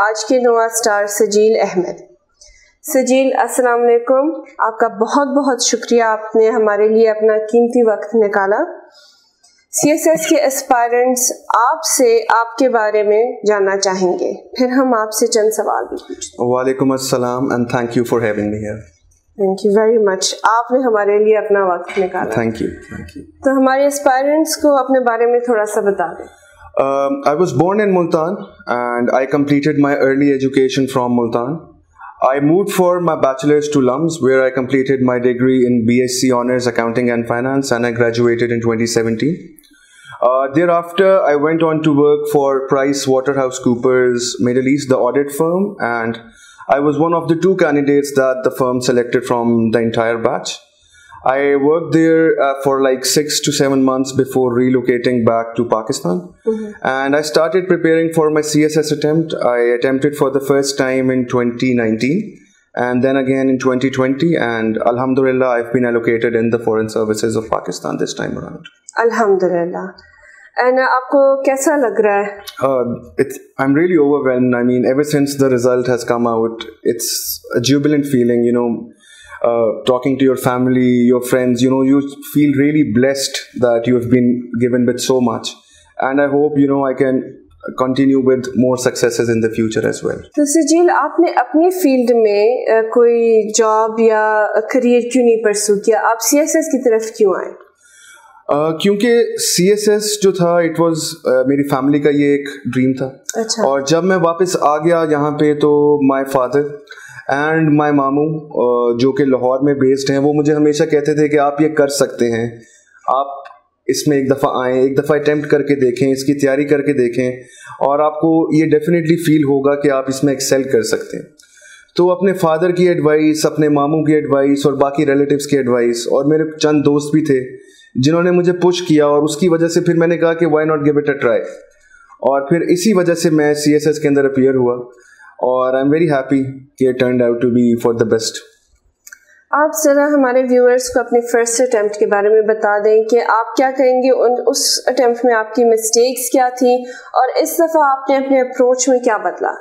آج کے نوا اسٹار سجیل احمد. سجیل السلام علیکم. آپ کا بہت بہت شکریہ, آپ نے ہمارے لیے اپنا قیمتی وقت نکالا. سی ایس ایس کے اسپائرنٹس آپ سے آپ کے بارے میں جاننا چاہیں گے, پھر ہم آپ سے چند سوال بھی پوچھتے ہیں. وعلیکم السلام and thank you for having me here. Thank you very much, آپ نے ہمارے لیے اپنا وقت نکالا. Thank you. تو ہمارے اسپائرنٹس کو اپنے بارے میں تھوڑا سا بتا دیں. I was born in Multan and I completed my early education from Multan. I moved for my bachelor's to LUMS where I completed my degree in BSc Honours Accounting and Finance and I graduated in 2017. Thereafter, I went on to work for PricewaterhouseCoopers Middle East, the audit firm, and I was one of the 2 candidates that the firm selected from the entire batch. I worked there for like 6 to 7 months before relocating back to Pakistan. And I started preparing for my CSS attempt. I attempted for the first time in 2019 and then again in 2020, and alhamdulillah I've been allocated in the Foreign Services of Pakistan this time around. Alhamdulillah. And آپ کو کیسا لگ رہا ہے؟ I'm really overwhelmed. I mean, ever since the result has come out, it's a jubilant feeling, you know, talking to your family, your friends, you know, you feel really blessed that you have been given with so much. And I hope, you know, I can continue with more successes in the future as well. تو سجیل, آپ نے اپنی field میں کوئی job یا career کیوں نہیں پرسو کیا؟ آپ سی ایس ایس کی طرف کیوں آئے؟ کیونکہ سی ایس ایس جو تھا اٹ واز میری فیملی کا یہ ایک ڈریم تھا. اور جب میں واپس آ گیا یہاں پہ تو مائی فادر اینڈ مائی ماموں جو کہ لاہور میں بیسڈ ہیں, وہ مجھے ہمیشہ کہتے تھے کہ آپ یہ کر سکتے ہیں, آپ اس میں ایک دفعہ آئیں, ایک دفعہ اٹیمپٹ کر کے دیکھیں, اس کی تیاری کر کے دیکھیں اور آپ کو یہ ڈیفینیٹلی فیل ہوگا کہ آپ اس میں ایکسیل کر سکتے ہیں. تو اپنے فادر کی ایڈوائس, اپنے ماموں کی ایڈوائس اور باقی ریلیٹیوس کی ایڈوائس اور میرے چند دوست بھی تھے جنہوں نے مجھے پش کیا, اور اس کی وجہ سے پھر میں نے کہا کہ why not give it a try, اور پھر اسی وجہ سے میں سی ایس ایس کے اندر اپیئر ہوا اور آئی ایم ویری ہیپی کہ it turned out to be for the best. آپ ذرا ہمارے ویورز کو اپنی فرسٹ اٹیمپٹ کے بارے میں بتا دیں کہ آپ کیا کہیں گے, اس اٹیمپٹ میں آپ کی مسٹیکس کیا تھیں اور اس دفعہ آپ نے اپنے اپروچ میں کیا بدلا؟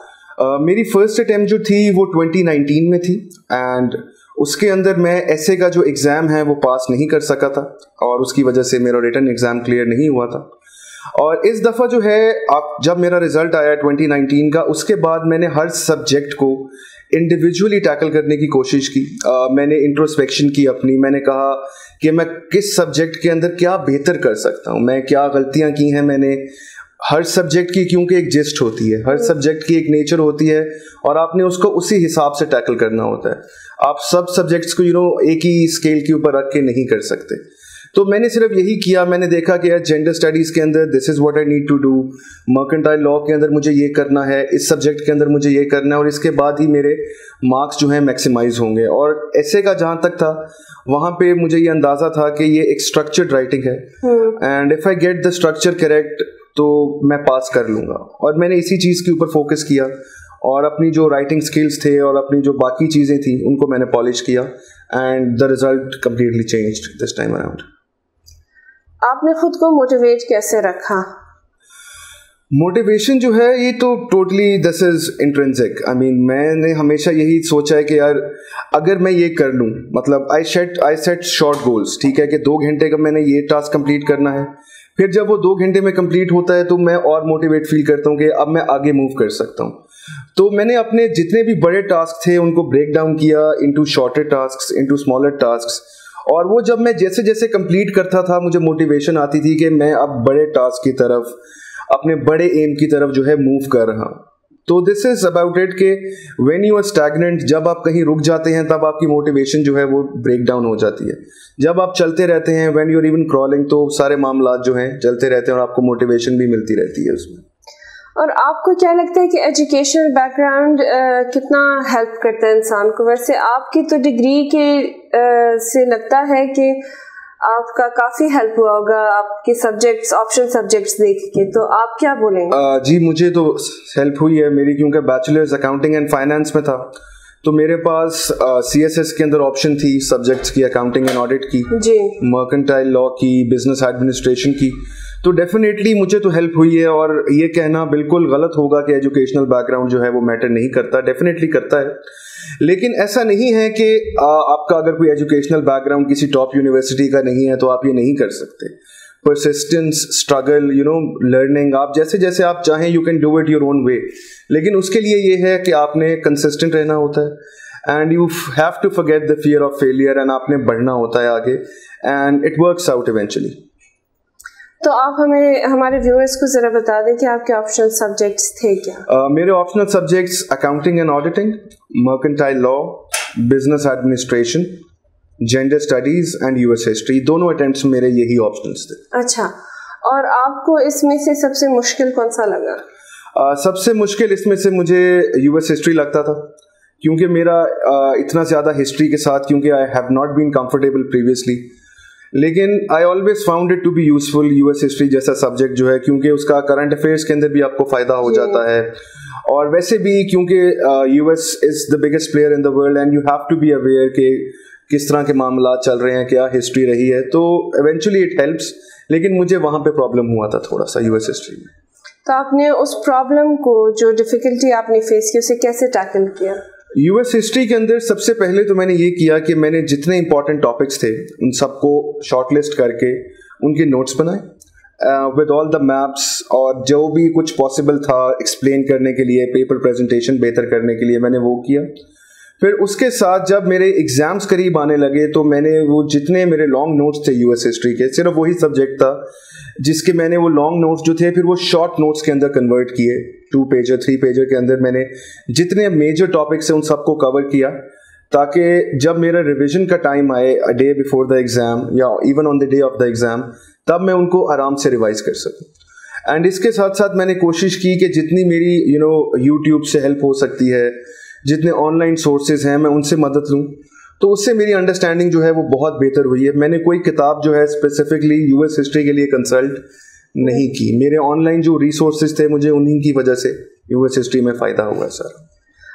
میری فرسٹ اٹیمپٹ جو تھی وہ 2019 میں تھی, اینڈ اس کے اندر میں ایسے کا جو ایگزام ہے وہ پاس نہیں کر سکا تھا اور اس کی وجہ سے میرا ریٹن ایگزام کلیئر نہیں ہوا تھا. اور اس دفعہ جو ہے جب میرا رزلٹ آیا 2019 کا, اس کے بعد میں نے ہر سبجیکٹ کو انڈیویجولی ٹیکل کرنے کی کوشش کی. میں نے انٹروسپیکشن کی اپنی, میں نے کہا کہ میں کس سبجیکٹ کے اندر کیا بہتر کر سکتا ہوں, میں کیا غلطیاں کی ہیں میں نے. ہر سبجیکٹ کی کیونکہ ایک جسٹ ہوتی ہے, ہر سبجیکٹ کی ایک نیچر ہوتی ہے اور آپ نے اس کو اسی حساب سے ٹیکل کرنا ہوتا ہے. آپ سب سبجیکٹس کو ایک ہی اسکیل کے اوپر رکھ کے نہیں کر سکتے. تو میں نے صرف یہی کیا, میں نے دیکھا کہ جینڈر اسٹڈیز کے اندر this is what I need to do, mercantile law کے اندر مجھے یہ کرنا ہے, اس سبجیکٹ کے اندر مجھے یہ کرنا ہے, اور اس کے بعد ہی میرے مارکس جو ہیں میکسیمائز ہوں گے. اور ایسے کا جہاں تک تھا وہاں پہ مجھے یہ اندازہ تھا کہ یہ ایک اسٹرکچرڈ رائٹنگ ہے, and if I get the structure correct تو میں پاس کر لوں گا. اور میں نے اسی چیز کے اوپر فوکس کیا اور اپنی جو رائٹنگ سکلز تھے اور اپنی جو باقی چیزیں تھیں ان کو میں نے پالش کیا, and the result completely changed this time around. آپ نے خود کو موٹیویٹ کیسے رکھا؟ موٹیویشن جو ہے یہ تو ٹوٹلی دس از انٹرنسک. آئی مین میں نے ہمیشہ یہی سوچا ہے کہ یار اگر میں یہ کر لوں, مطلب آئی سیٹ شارٹ گولس, ٹھیک ہے کہ 2 گھنٹے کا میں نے یہ ٹاسک کمپلیٹ کرنا ہے. پھر جب وہ 2 گھنٹے میں کمپلیٹ ہوتا ہے تو میں اور موٹیویٹ فیل کرتا ہوں کہ اب میں آگے موو کر سکتا ہوں. تو میں نے اپنے جتنے بھی بڑے ٹاسک تھے ان کو بریک ڈاؤن کیا into shorter tasks, into smaller tasks, اور وہ جب میں جیسے جیسے کمپلیٹ کرتا تھا مجھے موٹیویشن آتی تھی کہ میں اب بڑے ٹاسک کی طرف, اپنے بڑے ایم کی طرف جو ہے موو کر رہا ہوں. تو دس از اباؤٹ اٹ کہ وین یو آر اسٹیگننٹ, جب آپ کہیں رک جاتے ہیں تب آپ کی موٹیویشن جو ہے وہ بریک ڈاؤن ہو جاتی ہے. جب آپ چلتے رہتے ہیں, when you are even crawling, تو سارے معاملات جو ہیں چلتے رہتے ہیں اور آپ کو موٹیویشن بھی ملتی رہتی ہے اس میں. اور آپ کو کیا لگتا ہے کہ ایجوکیشنل بیک گراؤنڈ کتنا ہیلپ کرتا ہے انسان کو؟ ویسے آپ کی تو ڈگری کے سے لگتا ہے کہ آپ کا کافی ہیلپ ہوا ہوگا آپ کے سبجیکٹس, آپشن سبجیکٹس دیکھ کے, تو آپ کیا بولیں گے؟ جی مجھے تو ہیلپ ہوئی ہے میری, کیونکہ بیچلرز اکاؤنٹنگ اینڈ فائنانس میں تھا तो मेरे पास CSS के अंदर ऑप्शन थी सब्जेक्ट्स की, अकाउंटिंग एंड ऑडिट की, मर्केंटाइल लॉ की, बिजनेस एडमिनिस्ट्रेशन की। तो डेफिनेटली मुझे तो हेल्प हुई है, और ये कहना बिल्कुल गलत होगा कि एजुकेशनल बैकग्राउंड जो है वो मैटर नहीं करता, डेफिनेटली करता है। लेकिन ऐसा नहीं है कि आपका अगर कोई एजुकेशनल बैकग्राउंड किसी टॉप यूनिवर्सिटी का नहीं है तो आप ये नहीं कर सकते। परसिस्टेंस, स्ट्रगल, लर्निंग, आप जैसे जैसे आप चाहें you can do it your own way. लेकिन उसके लिए ये है कि आपने कंसिस्टेंट रहना होता है, and you have to forget the fear of failure, and आपने बढ़ना होता है आगे, and it works out eventually. तो आप हमें, हमारे व्यूअर्स को जरा बता दें कि आपके ऑप्शनल सब्जेक्ट्स थे क्या? मेरे optional subjects accounting and auditing, mercantile law, business administration, gender studies and US history, दोनों अटेम्प्ट्स मेरे यही ऑप्शनल्स थे। अच्छा, और आपको इसमें से सबसे मुश्किल कौन सा लगा? सबसे मुश्किल इसमें से मुझे यूएस हिस्ट्री लगता था, क्योंकि मेरा इतना ज़्यादा हिस्ट्री के साथ, क्योंकि I have not been comfortable previously, लेकिन I always found it to be useful US history जैसा सब्जेक्ट जो है, क्योंकि उसका करंट अफेयर्स के अंदर भी आपको फ़ायदा हो जाता है, और वैसे भी क्योंकि US is the biggest player in the world and you have to be aware कि किस तरह के मामला चल रहे हैं, क्या हिस्ट्री रही है, तो इवेंचुअली इट हेल्प्स। लेकिन मुझे वहाँ पे प्रॉब्लम हुआ था थोड़ा सा यूएस हिस्ट्री में। तो आपने उस प्रॉब्लम को, जो डिफ़िकल्टी आपने फेस की, उसे कैसे टैकल किया? यूएस हिस्ट्री के अंदर सबसे पहले तो मैंने ये किया कि मैंने जितने इंपॉर्टेंट टॉपिक्स थे उन सबको शॉर्टलिस्ट करके उनके नोट्स बनाए विद ऑल द मैप्स, और जो भी कुछ पॉसिबल था एक्सप्लेन करने के लिए, पेपर प्रेजेंटेशन बेहतर करने के लिए, मैंने वो किया। फिर उसके साथ जब मेरे एग्जाम्स करीब आने लगे तो मैंने वो जितने मेरे लॉन्ग नोट्स थे यूएस हिस्ट्री के, सिर्फ वही सब्जेक्ट था जिसके मैंने वो लॉन्ग नोट्स जो थे फिर वो शॉर्ट नोट्स के अंदर कन्वर्ट किए। 2 पेजर 3 पेजर के अंदर मैंने जितने मेजर टॉपिक्स हैं उन सबको कवर किया, ताकि जब मेरा रिविजन का टाइम आए a day before the exam या even on the day of the exam, तब मैं उनको आराम से रिवाइज कर सकूँ। एंड इसके साथ साथ मैंने कोशिश की कि जितनी मेरी यूट्यूब से हेल्प हो सकती है, जितने ऑनलाइन सोर्सेज हैं, मैं उनसे मदद लूँ, तो उससे मेरी अंडरस्टैंडिंग जो है वो बहुत बेहतर हुई है। मैंने कोई किताब जो है स्पेसिफिकली यूएस हिस्ट्री के लिए कंसल्ट नहीं की, मेरे ऑनलाइन जो रिसोर्सेज थे मुझे उन्हीं की वजह से यूएस हिस्ट्री में फ़ायदा हुआ सर।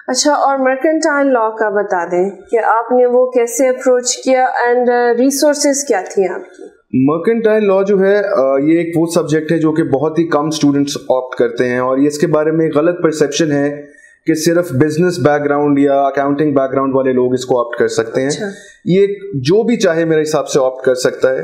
अच्छा, और मर्केंटाइल लॉ का बता दें कि आपने वो कैसे अप्रोच किया एंड रिसोर्सेज क्या थी आपकी? मर्केंटाइल लॉ जो है ये एक वो सब्जेक्ट है जो कि बहुत ही कम स्टूडेंट्स ऑप्ट करते हैं, और ये इसके बारे में गलत परसेप्शन है कि सिर्फ बिजनेस बैकग्राउंड या अकाउंटिंग बैकग्राउंड वाले लोग इसको ऑप्ट कर सकते हैं। अच्छा। ये जो भी चाहे मेरे हिसाब से ऑप्ट कर सकता है।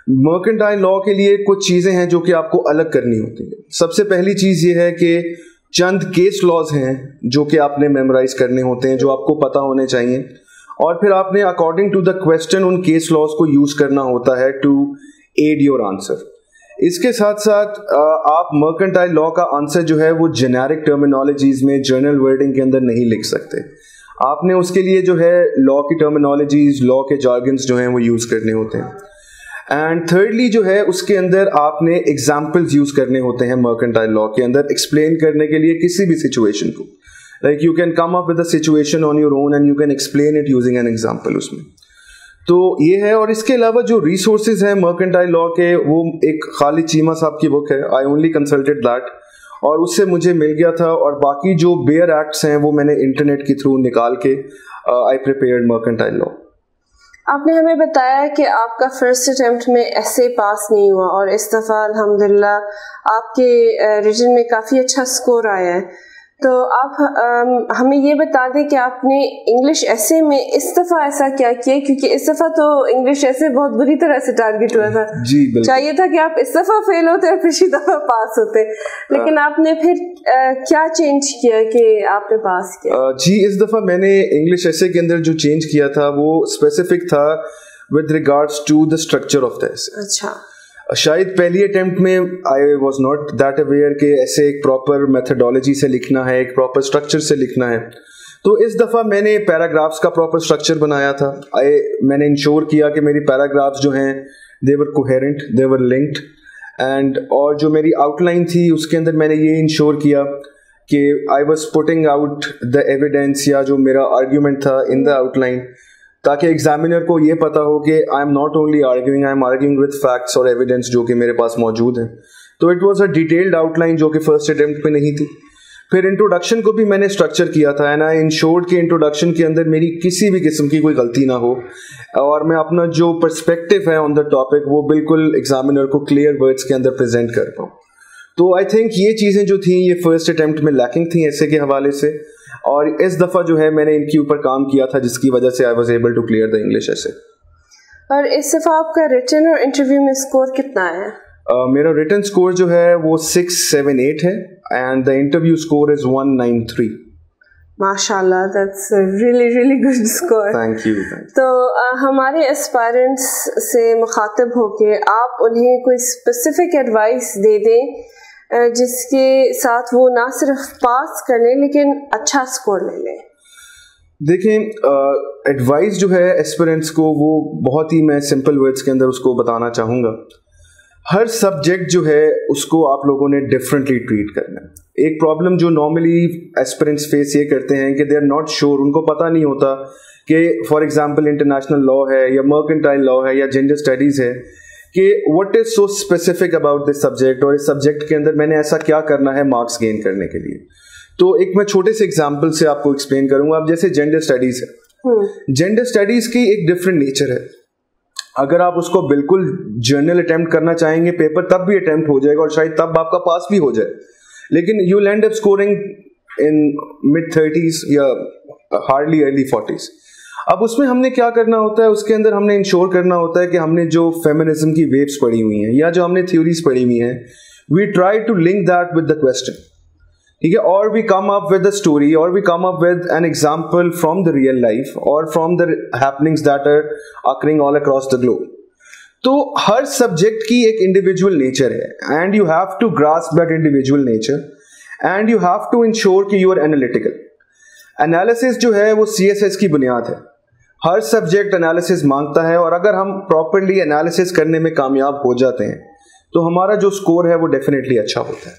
मर्केंटाइल लॉ के लिए कुछ चीज़ें हैं जो कि आपको अलग करनी होती है। सबसे पहली चीज़ ये है कि चंद केस लॉज हैं जो कि आपने मेमोराइज करने होते हैं, जो आपको पता होने चाहिए, और फिर आपने अकॉर्डिंग टू द क्वेश्चन उन केस लॉज को यूज़ करना होता है टू एड योर आंसर। इसके साथ साथ आप मर्केंटाइल लॉ का आंसर जो है वो जेनेरिक टर्मिनोलॉजीज में जर्नल वर्डिंग के अंदर नहीं लिख सकते। आपने उसके लिए जो है लॉ की टर्मिनोलॉजीज, लॉ के जार्गन्स जो हैं वो यूज़ करने होते हैं। एंड थर्डली जो है उसके अंदर आपने एग्जाम्पल्स यूज़ करने होते हैं मर्केंटाइल लॉ के अंदर एक्सप्लेन करने के लिए किसी भी सिचुएशन को। Like you can come up with a situation on your own and you can explain it using an example उसमें। तो ये है। और इसके अलावा जो रिसोर्सेज हैं मर्केंटाइल लॉ के, वो एक खालिद चीमा साहब की बुक है, आई ओनली कंसल्टेड दैट, और उससे मुझे मिल गया था। और बाकी जो बेयर एक्ट्स हैं वो मैंने इंटरनेट के थ्रू निकाल के आई प्रिपेयर्ड मर्केंटाइल लॉ। आपने हमें बताया कि आपका फर्स्ट अटेम्प्ट में ऐसे पास नहीं हुआ, और इस दफ़ा अल्हम्दुलिल्लाह आपके रीजन में काफ़ी अच्छा स्कोर आया है। तो आप हमें ये बता दें कि आपने इंग्लिश ऐसे में इस दफ़ा ऐसा क्या किया, क्योंकि इस दफ़ा तो इंग्लिश ऐसे बहुत बुरी तरह से टारगेट हुआ था। जी बिल्कुल। चाहिए था कि आप इस दफ़ा फेल होते और पिछली दफ़ा पास होते, लेकिन आपने फिर क्या चेंज किया कि आपने पास किया? जी, इस दफ़ा मैंने इंग्लिश ऐसे के अंदर जो चेंज किया था वो स्पेसिफिक था with regards to the structure of the essay. अच्छा। शायद पहली अटेम्प्ट में I was not that aware कि ऐसे एक प्रॉपर मेथडोलॉजी से लिखना है, एक प्रॉपर स्ट्रक्चर से लिखना है। तो इस दफ़ा मैंने पैराग्राफ्स का प्रॉपर स्ट्रक्चर बनाया था। मैंने इंश्योर किया कि मेरी पैराग्राफ्स जो हैं they were coherent, they were linked, and और जो मेरी आउटलाइन थी उसके अंदर मैंने ये इंश्योर किया कि I was putting out the evidence, या जो मेरा आर्ग्यूमेंट था इन द आउटलाइन, ताकि एग्जामिनर को ये पता हो कि I am not only arguing, I am arguing with facts और एविडेंस जो कि मेरे पास मौजूद हैं। तो it was a detailed outline जो कि फर्स्ट अटेम्प्ट पे नहीं थी। फिर इंट्रोडक्शन को भी मैंने स्ट्रक्चर किया था, एंड आई इंश्योर्ड कि इंट्रोडक्शन के अंदर मेरी किसी भी किस्म की कोई गलती ना हो, और मैं अपना जो पर्सपेक्टिव है ऑन द टॉपिक वो बिल्कुल एग्जामिनर को क्लियर वर्ड्स के अंदर प्रेजेंट कर पाऊँ. तो आई थिंक ये चीज़ें जो थी ये फर्स्ट अटेम्प्ट में लैकिंग थी ऐसे के हवाले से, और इस दफ़ा जो है मैंने इनके ऊपर काम किया था, जिसकी वजह से I was able to clear the English essay. और इस दफ़ा आपका रिटन और इंटरव्यू में स्कोर कितना है? मेरा रिटन स्कोर जो है वो 678 है, and the interview score is 193. माशाल्लाह, that's really really good score. Thank you. तो हमारे एस्पायरेंट्स से मुखातिब होके आप उन्हें कोई स्पेसिफिक एडवाइस दे दें जिसके साथ वो ना सिर्फ पास कर लें लेकिन अच्छा स्कोर ले लें. देखें, एडवाइस जो है एस्पिरेंट्स को वो बहुत ही मैं सिंपल वर्ड्स के अंदर उसको बताना चाहूँगा. हर सब्जेक्ट जो है उसको आप लोगों ने डिफरेंटली ट्रीट करना है. एक प्रॉब्लम जो नॉर्मली एस्पिरेंट्स फेस ये करते हैं कि दे आर नॉट श्योर, उनको पता नहीं होता कि फॉर एग्जांपल इंटरनेशनल लॉ है या मर्केंटाइल लॉ है या जेंडर स्टडीज़ है, कि what is so specific about this subject, और इस सब्जेक्ट के अंदर मैंने ऐसा क्या करना है मार्क्स गेन करने के लिए. तो एक मैं छोटे से एग्जांपल से आपको एक्सप्लेन करूंगा. अब जैसे जेंडर स्टडीज़ है, जेंडर स्टडीज़ की एक डिफरेंट नेचर है. अगर आप उसको बिल्कुल जर्नल अटेम्प्ट करना चाहेंगे पेपर, तब भी अटेम्प्ट हो जाएगा और शायद तब आपका पास भी हो जाए, लेकिन you will and up scoring in mid-30s या हार्डली अर्ली 40s. अब उसमें हमने क्या करना होता है, उसके अंदर हमने इंश्योर करना होता है कि हमने जो फेमिनिज्म की वेव्स पढ़ी हुई हैं या जो हमने थ्योरीज पढ़ी हुई हैं, we try to link that with the question, ठीक है, और we come up with the story, और we come up with an example from the real life और from the happenings that are occurring all across the globe. तो हर subject की एक individual nature है, and you have to grasp that individual nature, and you have to ensure कि you are analytical. Analysis जो है वो CSS की बुनियाद है. हर सब्जेक्ट एनालिसिस मांगता है, और अगर हम प्रॉपरली एनालिसिस करने में कामयाब हो जाते हैं तो हमारा जो स्कोर है वो डेफिनेटली अच्छा होता है.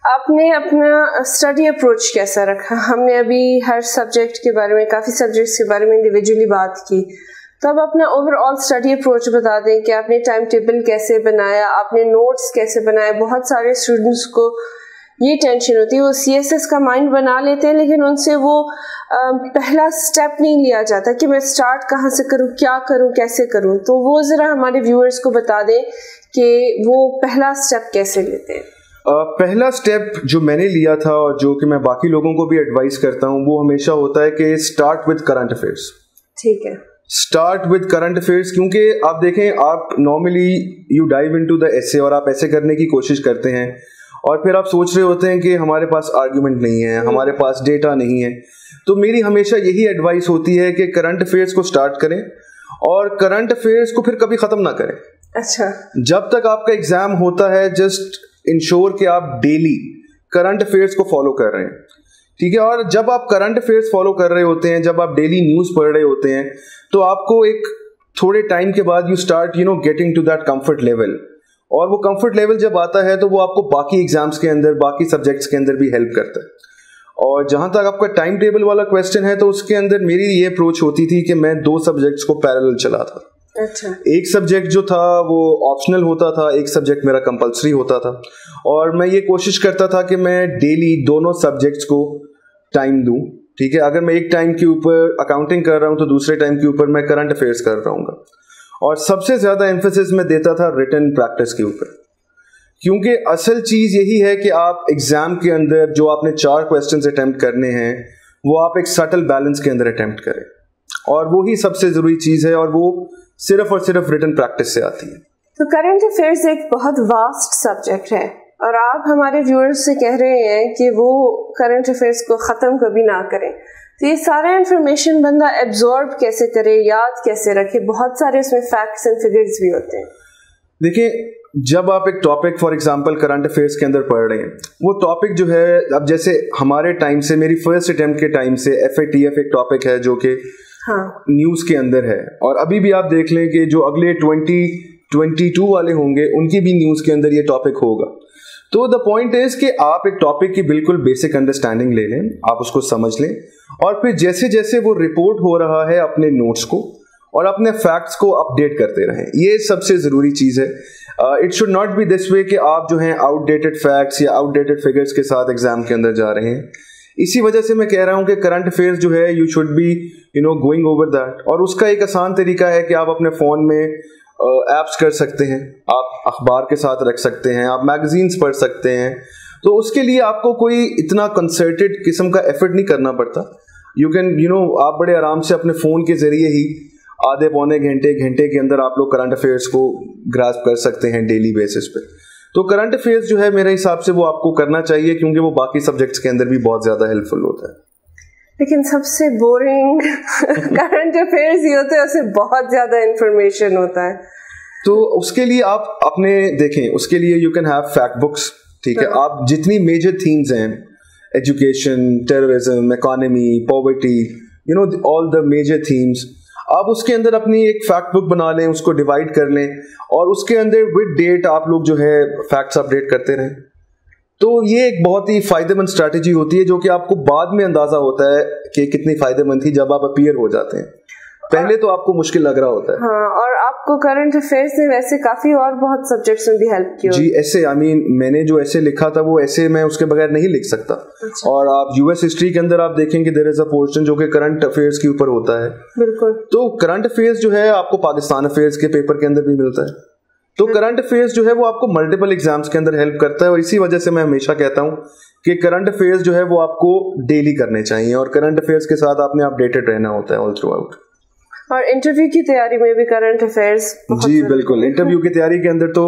आपने अपना स्टडी अप्रोच कैसा रखा? हमने अभी हर सब्जेक्ट के बारे में, काफ़ी सब्जेक्ट्स के बारे में इंडिविजुअली बात की, तो अब अपना ओवरऑल स्टडी अप्रोच बता दें कि आपने टाइम टेबल कैसे बनाया, आपने नोट्स कैसे बनाए. बहुत सारे स्टूडेंट्स को ये टेंशन होती है, वो CSS का माइंड बना लेते हैं लेकिन उनसे वो पहला स्टेप नहीं लिया जाता कि मैं स्टार्ट कहाँ से करूँ, क्या करूँ, कैसे करूँ. तो वो ज़रा हमारे व्यूअर्स को बता दें कि वो पहला स्टेप कैसे लेते हैं. पहला स्टेप जो मैंने लिया था और जो कि मैं बाकी लोगों को भी एडवाइस करता हूँ वो हमेशा होता है कि स्टार्ट विद करंट अफेयर्स. ठीक है, स्टार्ट विद करंट अफेयर्स, क्योंकि आप देखें, आप normally you dive into the essay और आप ऐसे करने की कोशिश करते हैं, और फिर आप सोच रहे होते हैं कि हमारे पास आर्ग्यूमेंट नहीं है, हमारे पास डेटा नहीं है. तो मेरी हमेशा यही एडवाइस होती है कि करंट अफेयर्स को स्टार्ट करें और करंट अफेयर्स को फिर कभी ख़त्म ना करें. अच्छा, जब तक आपका एग्जाम होता है जस्ट इंश्योर कि आप डेली करंट अफेयर्स को फॉलो कर रहे हैं, ठीक है. और जब आप करंट अफेयर्स फॉलो कर रहे होते हैं, जब आप डेली न्यूज़ पढ़ रहे होते हैं, तो आपको एक थोड़े टाइम के बाद you start getting to that comfort level, और वो कंफर्ट लेवल जब आता है तो वो आपको बाकी एग्जाम्स के अंदर, बाकी सब्जेक्ट्स के अंदर भी हेल्प करता है. और जहां तक आपका टाइम टेबल वाला क्वेश्चन है, तो उसके अंदर मेरी ये अप्रोच होती थी कि मैं 2 सब्जेक्ट्स को पैरेलल चलाता. अच्छा, एक सब्जेक्ट जो था वो ऑप्शनल होता था, एक सब्जेक्ट मेरा कंपलसरी होता था, और मैं ये कोशिश करता था कि मैं डेली दोनों सब्जेक्ट्स को टाइम दूं. ठीक है, अगर मैं एक टाइम के ऊपर अकाउंटिंग कर रहा हूं तो दूसरे टाइम के ऊपर मैं करंट अफेयर्स कर रहा हूँ. और सबसे ज़्यादा एम्फेसिस मैं देता था रिटन प्रैक्टिस के ऊपर, क्योंकि असल चीज़ यही है कि आप एग्ज़ाम के अंदर जो आपने 4 क्वेश्चंस अटेम्प्ट करने हैं वो आप एक सटल बैलेंस के अंदर अटेम्प्ट करें, और वो ही सबसे ज़रूरी चीज़ है, और वो सिर्फ और सिर्फ रिटन प्रैक्टिस से आती है. तो करंट अफेयर्स एक बहुत वास्ट सब्जेक्ट है, और आप हमारे व्यूअर्स से कह रहे हैं कि वो करंट अफेयर्स को ख़त्म कभी ना करें. तो ये सारा इन्फॉर्मेशन बंदा एब्जॉर्ब कैसे करे, याद कैसे रखे? बहुत सारे उसमें फैक्ट्स एंड फिगर्स भी होते हैं. देखिए, जब आप एक topic for example current affairs के अंदर पढ़ रहे हैं, वो टॉपिक जो है, अब जैसे हमारे टाइम से, मेरी फर्स्ट अटेम्प्ट के टाइम से FATF एक टॉपिक है जो कि न्यूज़ के अंदर है, और अभी भी आप देख लें कि जो अगले 2022 वाले होंगे उनकी भी न्यूज़ के अंदर ये टॉपिक होगा. तो द पॉइंट इज कि आप एक टॉपिक की बिल्कुल बेसिक अंडरस्टैंडिंग ले लें, आप उसको समझ लें, और फिर जैसे जैसे वो रिपोर्ट हो रहा है अपने नोट्स को और अपने फैक्ट्स को अपडेट करते रहें. ये सबसे ज़रूरी चीज़ है. اٹ شوڈ ناٹ بی دس وے کہ آپ جو ہیں آؤٹ ڈیٹڈ فیکٹس یا آؤٹ ڈیٹڈ فگرس کے ساتھ ایگزام کے اندر جا رہے ہیں. اسی وجہ سے میں کہہ رہا ہوں کہ کرنٹ افیئرس جو ہے you should be going over that. اور اس کا ایک آسان طریقہ ہے کہ آپ اپنے فون میں ایپس کر سکتے ہیں, آپ اخبار کے ساتھ رکھ سکتے ہیں, آپ میگزینس پڑھ سکتے ہیں. تو اس کے لیے آپ کو کوئی اتنا کنسرٹڈ قسم کا ایفرٹ نہیں کرنا پڑتا. یو کین آپ بڑے آرام سے اپنے فون کے ذریعے ہی آدھے پونے گھنٹے کے اندر آپ لوگ کرنٹ افیئرس کو گراسپ کر سکتے ہیں ڈیلی بیسس پہ. تو کرنٹ افیئرس جو ہے میرے حساب سے وہ آپ کو کرنا چاہیے, کیونکہ وہ باقی سبجیکٹس کے اندر بھی بہت زیادہ ہیلپ فل ہوتا ہے. لیکن سب سے بورنگ کرنٹ افیئرس ہی ہوتے ہیں, اس سے بہت زیادہ انفارمیشن ہوتا ہے. تو اس کے لیے آپ اپنے دیکھیں, اس کے لیے you can have fact books. ٹھیک ہے, آپ جتنی میجر تھیمز ہیں, education, terrorism, economy, poverty, all the major themes, آپ اس کے اندر اپنی ایک فیکٹ بک بنا لیں, اس کو ڈیوائڈ کر لیں, اور اس کے اندر ود ڈیٹ آپ لوگ جو ہے فیکٹس اپڈیٹ کرتے رہیں. تو یہ ایک بہت ہی فائدہ مند اسٹریٹجی ہوتی ہے, جو کہ آپ کو بعد میں اندازہ ہوتا ہے کہ کتنی فائدہ مند تھی جب آپ اپیئر ہو جاتے ہیں. پہلے تو آپ کو مشکل لگ رہا ہوتا ہے. ہاں, اور آپ کو کرنٹ افیئرس نے ویسے کافی اور بہت سبجیکٹس میں بھی ہیلپ کی. جی, ایسے میں نے جو ایسے لکھا تھا وہ ایسے میں اس کے بغیر نہیں لکھ سکتا. اور آپ یو ایس ہسٹری کے اندر آپ دیکھیں کہ دیر از اے پورشن جو کہ کرنٹ افیئرس کے اوپر ہوتا ہے. بالکل. تو کرنٹ افیئرس جو ہے آپ کو پاکستان افیئرس کے پیپر کے اندر بھی ملتا ہے. تو کرنٹ افیئرس جو ہے وہ آپ کو ملٹیپل ایگزامس کے اندر ہیلپ کرتا ہے. اور اسی وجہ سے میں ہمیشہ کہتا ہوں کہ کرنٹ افیئرس جو ہے وہ آپ کو ڈیلی کرنے چاہیے, اور کرنٹ افیئرس کے ساتھ آپ نے اپڈیٹڈ رہنا ہوتا ہے آل تھرو آؤٹ. اور انٹرویو کی تیاری میں بھی کرنٹ افیئرس. جی بالکل, انٹرویو کی تیاری کے اندر تو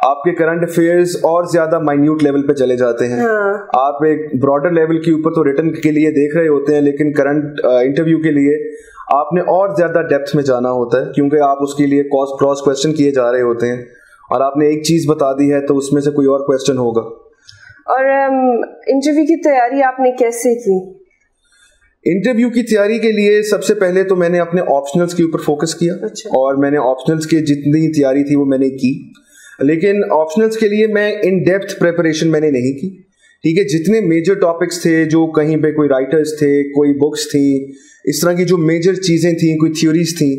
آپ کے کرنٹ افیئرس اور زیادہ مائنیوٹ لیول پہ چلے جاتے ہیں. آپ ایک براڈر لیول کے اوپر تو ریٹن کے لیے دیکھ رہے ہوتے ہیں, لیکن کرنٹ انٹرویو کے لیے آپ نے اور زیادہ ڈیپتھ میں جانا ہوتا ہے, کیونکہ آپ اس کے لیے کراس کوشچن کیے جا رہے ہوتے ہیں, اور آپ نے ایک چیز بتا دی ہے تو اس میں سے کوئی اور کوشچن ہوگا. اور انٹرویو کی تیاری آپ نے کیسے کی؟ انٹرویو کی تیاری کے لیے سب سے پہلے تو میں نے اپنے آپشنلس کے اوپر فوکس کیا. اور میں نے آپشنلس کی جتنی تیاری تھی وہ میں نے کی, لیکن آپشنلس کے لیے میں ان ڈیپتھ پریپریشن میں نے نہیں کی. ٹھیک ہے, جتنے میجر ٹاپکس تھے, جو کہیں پہ کوئی رائٹرس تھے, کوئی بکس تھیں, اس طرح کی جو میجر چیزیں تھیں, کوئی تھیوریز تھیں,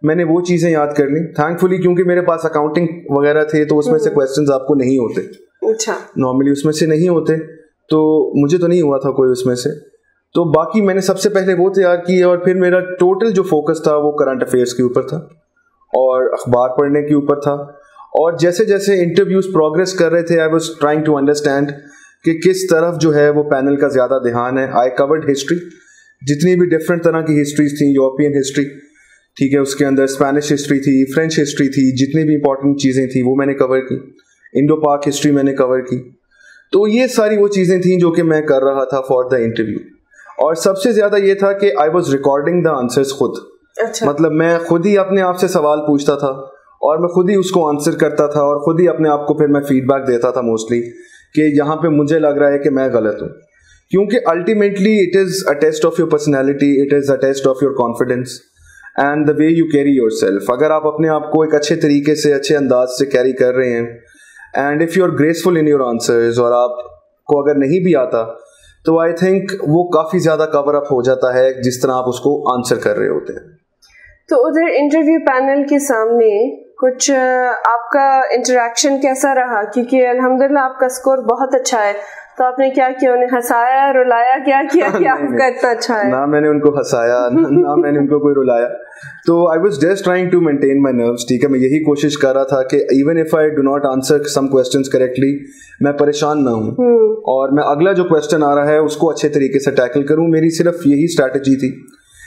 میں نے وہ چیزیں یاد کر لیں. تھینک فلی کیونکہ میرے پاس اکاؤنٹنگ وغیرہ تھے, تو اس میں سے کویسچنز آپ کو نہیں ہوتے. اچھا, نارملی اس میں سے نہیں ہوتے, تو مجھے تو نہیں ہوا تھا کوئی اس میں سے. تو باقی میں نے سب سے پہلے وہ تیار کی, اور پھر میرا ٹوٹل جو فوکس تھا وہ کرنٹ افیئرس کے اوپر تھا اور اخبار پڑھنے کے اوپر تھا. اور جیسے جیسے انٹرویوز پروگریس کر رہے تھے, I was trying to understand کہ کس طرف جو ہے وہ پینل کا زیادہ دھیان ہے. آئی کورڈ ہسٹری, جتنی بھی ڈفرینٹ طرح کی ہسٹریز تھیں, یورپین ہسٹری, ٹھیک ہے, اس کے اندر اسپینش ہسٹری تھی, فرینچ ہسٹری تھی, جتنی بھی امپورٹنٹ چیزیں تھیں وہ میں نے کور کی. انڈو پاک ہسٹری میں نے کور کی. تو یہ ساری وہ چیزیں تھیں جو کہ میں کر رہا تھا فار دا انٹرویو. اور سب سے زیادہ یہ تھا کہ I was recording the answers خود. مطلب میں خود ہی اپنے آپ سے سوال پوچھتا تھا, اور میں خود ہی اس کو آنسر کرتا تھا, اور خود ہی اپنے آپ کو پھر میں فیڈ بیک دیتا تھا موسٹلی کہ یہاں پہ مجھے لگ رہا ہے کہ میں غلط ہوں. کیونکہ ultimately it is a test of your personality, it is a test of your confidence and the way you carry your self. اگر آپ اپنے آپ کو ایک اچھے طریقے سے, اچھے انداز سے کیری کر رہے ہیں, and if you are graceful in your answers, اور آپ کو اگر نہیں بھی آتا تو آئی تھنک وہ کافی زیادہ کور اپ ہو جاتا ہے جس طرح آپ اس کو آنسر کر رہے ہوتے ہیں. تو ادھر انٹرویو پینل کے سامنے کچھ آپ کا انٹریکشن کیسا رہا؟ کیونکہ الحمدللہ آپ کا اسکور بہت اچھا ہے, تو آپ نے کیا کیا, انہیں ہنسایا, رلایا, کیا کیا کہ آپ کا اتنا اچھا ہے؟ نہ میں نے ان کو ہنسایا, نہ میں نے ان کو کوئی رلایا. تو I was just trying to maintain my nerves. ٹھیک ہے, میں یہی کوشش کر رہا تھا کہ even if I do not answer some questions correctly, میں پریشان نہ ہوں, اور میں اگلا جو کویسچن آ رہا ہے اس کو اچھے طریقے سے ٹیکل کروں. میری صرف یہی اسٹریٹجی تھی.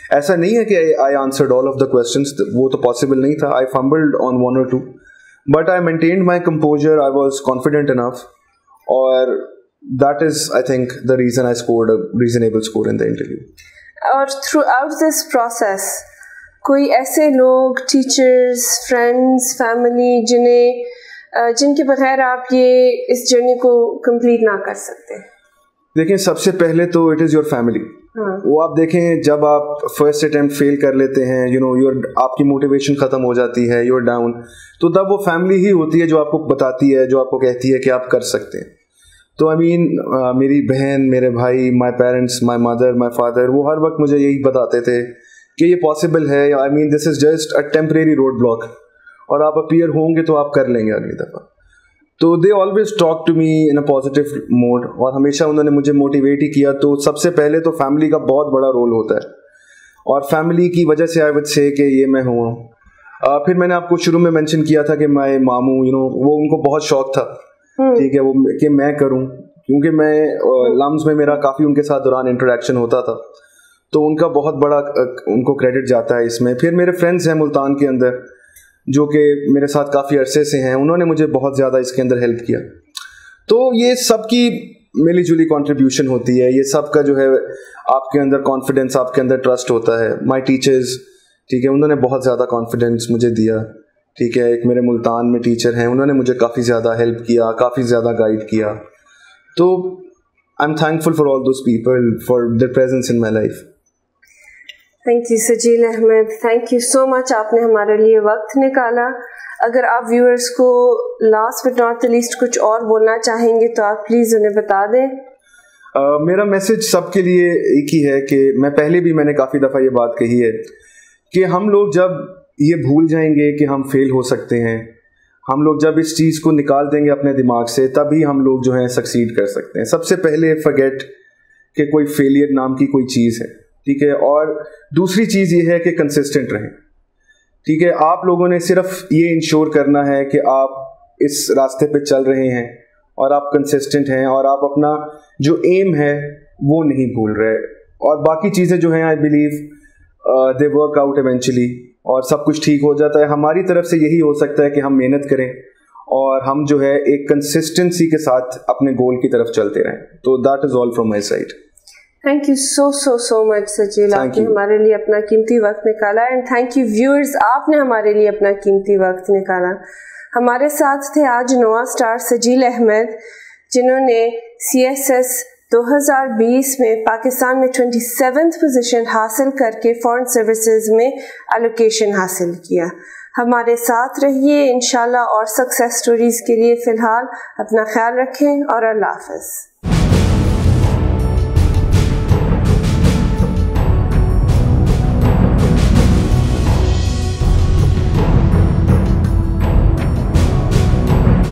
ایسا نہیں ہے کہ I answered all of the questions, وہ تو پاسبل نہیں تھا. I fumbled on 1 or 2, but I maintained my composure, I was confident enough, اور that is I think the reason I scored a reasonable score in the interview. اور throughout this process کوئی ایسے لوگ, teachers, friends, family جن کے بغیر آپ یہ اس جرنی کو کمپلیٹ نہ کر سکتے؟ دیکھیں, سب سے پہلے تو اٹ از یور فیملی. وہ آپ دیکھیں, جب آپ فرسٹ اٹیمپٹ فیل کر لیتے ہیں, آپ کی موٹیویشن ختم ہو جاتی ہے, یو آر ڈاؤن, تو تب وہ فیملی ہی ہوتی ہے جو آپ کو بتاتی ہے, جو آپ کو کہتی ہے کہ آپ کر سکتے ہیں. تو میری بہن, میرے بھائی, my parents, my mother, my father, وہ ہر وقت مجھے یہی بتاتے تھے کہ یہ پاسبل ہے. This is just a temporary roadblock, और आप अपीयर होंगे तो आप कर लेंगे अगली दफ़ा. तो they always talk to me in a positive mode, और हमेशा उन्होंने मुझे मोटिवेट ही किया. तो सबसे पहले तो फैमिली का बहुत बड़ा रोल होता है, और फैमिली की वजह से आई वुड से कि ये मैं हुआ. फिर मैंने आपको शुरू में मेंशन किया था कि मैं मामू वो उनको बहुत शौक था, ठीक है, वो कि मैं करूं, क्योंकि मैं लम्स में मेरा काफ़ी उनके साथ दौरान इंटरेक्शन होता था, तो उनका बहुत बड़ा उनको क्रेडिट जाता है इसमें. फिर मेरे फ्रेंड्स हैं मुल्तान के अंदर जो कि मेरे साथ काफ़ी अरसे से हैं, उन्होंने मुझे बहुत ज़्यादा इसके अंदर हेल्प किया. तो ये सबकी मिली जुली कंट्रीब्यूशन होती है, ये सब का जो है आपके अंदर कॉन्फिडेंस, आपके अंदर ट्रस्ट होता है. माय टीचर्स, ठीक है, उन्होंने बहुत ज़्यादा कॉन्फिडेंस मुझे दिया, ठीक है. एक मेरे मुल्तान में टीचर हैं, उन्होंने मुझे काफ़ी ज़्यादा हेल्प किया, काफ़ी ज़्यादा गाइड किया. तो I am thankful for all those people for their presence in my life. Thank you Sajeel Ahmed, thank you so much, आपने हमारे लिए वक्त निकाला. अगर आप व्यूअर्स को last but not the least कुछ और बोलना चाहेंगे तो आप प्लीज़ उन्हें बता दें. मेरा मैसेज सबके लिए एक ही है कि मैंने काफ़ी दफ़ा ये बात कही है कि हम लोग जब ये भूल जाएंगे कि हम फेल हो सकते हैं, हम लोग जब इस चीज़ को निकाल देंगे अपने दिमाग से, तभी हम लोग जो है सक्सीड कर सकते हैं. सबसे पहले फॉरगेट कि कोई फेलियर नाम की कोई चीज़ है, ठीक है. और दूसरी चीज़ ये है कि कंसिस्टेंट रहें, ठीक है. आप लोगों ने सिर्फ ये इंश्योर करना है कि आप इस रास्ते पे चल रहे हैं और आप कंसिस्टेंट हैं और आप अपना जो एम है वो नहीं भूल रहे, और बाकी चीज़ें जो हैं I believe they work out eventually, और सब कुछ ठीक हो जाता है. हमारी तरफ से यही हो सकता है कि हम मेहनत करें और हम जो है एक कंसिस्टेंसी के साथ अपने गोल की तरफ चलते रहें. तो that is all from my side. Thank you so much Sajeel, आपने हमारे लिए अपना कीमती वक्त निकाला. एंड थैंक यू व्यूअर्स, आपने हमारे लिए अपना कीमती वक्त निकाला. हमारे साथ थे आज नोआ स्टार सजील अहमद, जिन्होंने CSS 2020 में पाकिस्तान में 27th पोजीशन हासिल करके फॉरेन सर्विसेज में एलोकेशन हासिल किया. हमारे साथ रहिए इंशाल्लाह, और सक्सेस स्टोरीज के लिए फ़िलहाल अपना ख्याल रखें और अल्लाह हाफ़िज़.